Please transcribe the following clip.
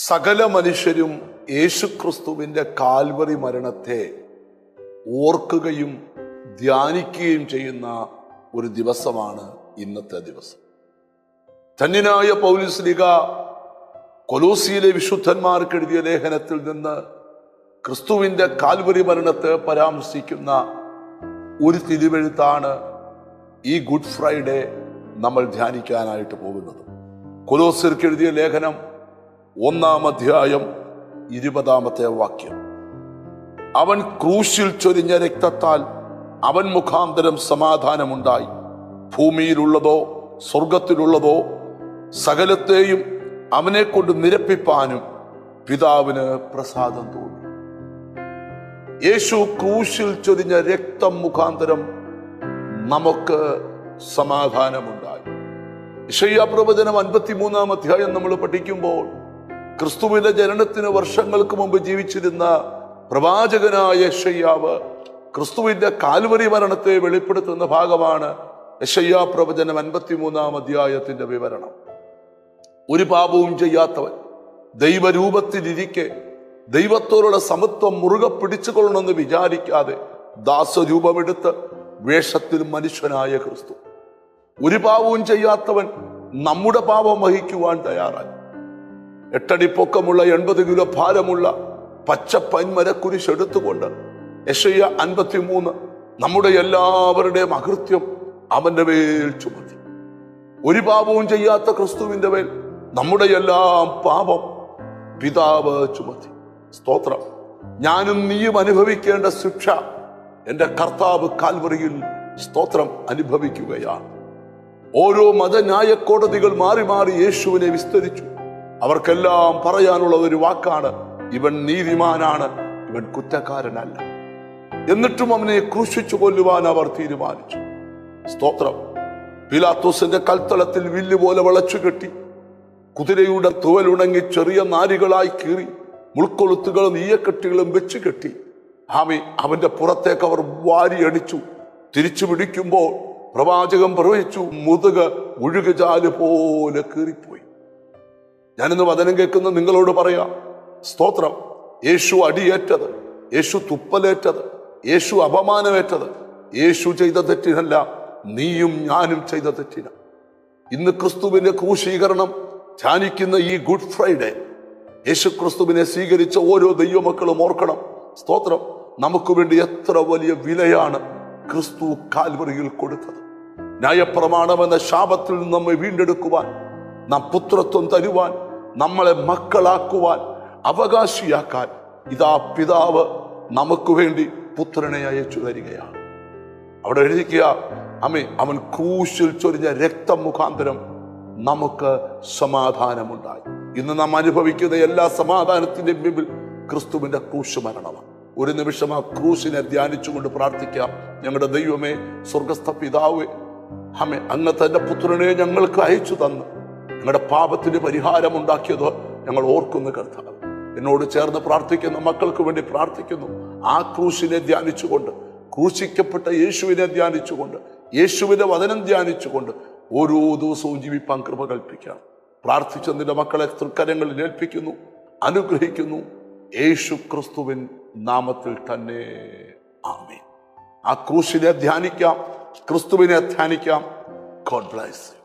സകല മനുഷ്യരും യേശുക്രിസ്തുവിൻ്റെ കാൽവറി മരണത്തെ ഓർക്കുകയും ധ്യാനിക്കുകയും ചെയ്യുന്ന ഒരു ദിവസമാണ് ഇന്നത്തെ ദിവസം. ധന്യനായ പൗലോസ്ലീഹ കൊലോസിയിലെ വിശുദ്ധന്മാർക്ക് എഴുതിയ ലേഖനത്തിൽ നിന്ന് ക്രിസ്തുവിൻ്റെ കാൽവറി മരണത്തെ പരാമർശിക്കുന്ന ഒരു തിരുവെഴുത്താണ് ഈ ഗുഡ് ഫ്രൈഡേ നമ്മൾ ധ്യാനിക്കാനായിട്ട് പോകുന്നത്. കൊലോസ്യർക്ക് എഴുതിയ ലേഖനം 1-ാം അധ്യായം 20-ാമത്തെ വാക്യം. അവൻ ക്രൂശിൽ ചൊരിഞ്ഞ രക്തത്താൽ അവൻ മുഖാന്തരം സമാധാനമുണ്ടായി, ഭൂമിയിലുള്ളതോ സ്വർഗത്തിലുള്ളതോ സകലത്തെയും അവനെ കൊണ്ട് നിരപ്പിപ്പാനും പിതാവിന് പ്രസാദം തോന്നി. യേശു ക്രൂശിൽ ചൊരിഞ്ഞ രക്തം മുഖാന്തരം നമുക്ക് സമാധാനമുണ്ടായി. യെശയ്യാ പ്രവചനം 53-ാം അധ്യായം നമ്മൾ പഠിക്കുമ്പോൾ ക്രിസ്തുവിന്റെ ജനനത്തിന് വർഷങ്ങൾക്ക് മുമ്പ് ജീവിച്ചിരുന്ന പ്രവാചകനായ യെശയ്യാവ് ക്രിസ്തുവിന്റെ കാൽവരി മരണത്തെ വെളിപ്പെടുത്തുന്ന ഭാഗമാണ് യെശയ്യാ പ്രവചനം 53-ാം അധ്യായത്തിന്റെ വിവരണം. ഒരു പാപവും ചെയ്യാത്തവൻ ദൈവരൂപത്തിലിരിക്കെ ദൈവത്തോടുള്ള സമത്വം മുറുകെ പിടിച്ചുകൊള്ളണമെന്ന് വിചാരിക്കാതെ ദാസരൂപമെടുത്ത് വേഷത്തിൽ മനുഷ്യനായ ക്രിസ്തു, ഒരു പാപവും ചെയ്യാത്തവൻ നമ്മുടെ പാപം വഹിക്കുവാൻ തയ്യാറായി. 8 അടി പൊക്കമുള്ള 80 കിലോ ഭാരമുള്ള പച്ച പന്മരക്കുരിശ് എടുത്തുകൊണ്ട് യെശയ്യാ 53 നമ്മുടെ എല്ലാവരുടെയും അകൃത്യം അവന്റെ മേൽ ചുമത്തി. ഒരു പാപവും ചെയ്യാത്ത ക്രിസ്തുവിന്റെ മേൽ നമ്മുടെ എല്ലാം പാപം പിതാവ് ചുമത്തി. സ്തോത്രം. ഞാനും നീയും അനുഭവിക്കേണ്ട ശിക്ഷ എന്റെ കർത്താവ് കാൽവറിയിൽ സ്തോത്രം അനുഭവിക്കുകയാണ്. ഓരോ മതന്യായ കോടതികൾ മാറി മാറി യേശുവിനെ വിസ്തരിച്ചു. അവർക്കെല്ലാം പറയാനുള്ള ഒരു വാക്കാണ്, ഇവൻ നീതിമാനാണ്, ഇവൻ കുറ്റക്കാരനല്ല. എന്നിട്ടും അവനെ ക്രൂശിച്ചു കൊല്ലുവാൻ അവർ തീരുമാനിച്ചു. സ്തോത്രം. പിലാത്തോസിന്റെ കൽത്തളത്തിൽ വില്ലുപോലെ വളച്ചു കെട്ടി, കുതിരയുടെ തുവലുണങ്ങി ചെറിയ നാരുകളായി കീറി, മുൾക്കൊളുത്തുകളും ഈയക്കെട്ടുകളും വെച്ച് കെട്ടി അവന്റെ പുറത്തേക്ക് അവർ വാരിയടിച്ചു. തിരിച്ചു പിടിക്കുമ്പോൾ പ്രവാചകൻ പ്രവചിച്ചു, മുതുക് ഒഴുകുചാല് പോലെ കീറിപ്പോയി. ഞാനിന്ന് വചനം കേൾക്കുന്ന നിങ്ങളോട് പറയാം, സ്തോത്രം. യേശു അടിയേറ്റത്, യേശു തുപ്പലേറ്റത്, യേശു അപമാനമേറ്റത് യേശു ചെയ്ത തെറ്റിനല്ല, നീയും ഞാനും ചെയ്ത തെറ്റിന. ഇന്ന് ക്രിസ്തുവിന്റെ ക്രൂശീകരണം ധ്യാനിക്കുന്ന ഈ ഗുഡ് ഫ്രൈഡേ യേശു ക്രിസ്തുവിനെ സ്വീകരിച്ച ഓരോ ദൈവമക്കളും ഓർക്കണം, സ്തോത്രം, നമുക്ക് വേണ്ടി എത്ര വലിയ വിലയാണ് ക്രിസ്തു കാൽവറിയിൽ കൊടുത്തത്. ന്യായപ്രമാണം എന്ന ശാപത്തിൽ നിന്ന് നമ്മെ വീണ്ടെടുക്കുവാൻ, നാം പുത്രത്വം തരുവാൻ, നമ്മളെ മക്കളാക്കുവാൻ, അവകാശിയാക്കാൻ ഇതാ പിതാവ് നമുക്ക് വേണ്ടി പുത്രനെ അയച്ചു തരികയാണ്. അവിടെ എഴുതിക്കുക, അവൻ ക്രൂശിൽ ചൊരിഞ്ഞ രക്തം മുഖാന്തരം നമുക്ക് സമാധാനമുണ്ടായി. ഇന്ന് നാം അനുഭവിക്കുന്ന എല്ലാ സമാധാനത്തിന്റെയും മുമ്പിൽ ക്രിസ്തുവിന്റെ ക്രൂശ് മരണമാണ്. ഒരു നിമിഷം ആ ക്രൂശിനെ ധ്യാനിച്ചുകൊണ്ട് പ്രാർത്ഥിക്കാം. ഞങ്ങളുടെ ദൈവമേ, സ്വർഗസ്ഥ പിതാവേ, അങ്ങ് തന്റെ പുത്രനെ ഞങ്ങൾക്ക് അയച്ചു തന്ന് ഞങ്ങളുടെ പാപത്തിന് പരിഹാരം ഉണ്ടാക്കിയത് ഞങ്ങൾ ഓർക്കുന്നു കർത്താവ്. എന്നോട് ചേർന്ന് പ്രാർത്ഥിക്കുന്ന മക്കൾക്ക് വേണ്ടി പ്രാർത്ഥിക്കുന്നു. ആ ക്രൂശിനെ ധ്യാനിച്ചുകൊണ്ട്, ക്രൂശിക്കപ്പെട്ട യേശുവിനെ ധ്യാനിച്ചുകൊണ്ട്, യേശുവിന്റെ വചനം ധ്യാനിച്ചുകൊണ്ട് ഓരോ ദിവസവും ജീവിപ്പാൻ കൃപ കൽപ്പിക്കാം. പ്രാർത്ഥിച്ച നിന്റെ മക്കളെ തൃക്കരങ്ങളിൽ ഏൽപ്പിക്കുന്നു, അനുഗ്രഹിക്കുന്നു. യേശു ക്രിസ്തുവിൻ നാമത്തിൽ തന്നെ ആമേൻ. ആ ക്രൂശിനെ ധ്യാനിക്കാം, ക്രിസ്തുവിനെ ധ്യാനിക്കാം. God bless U.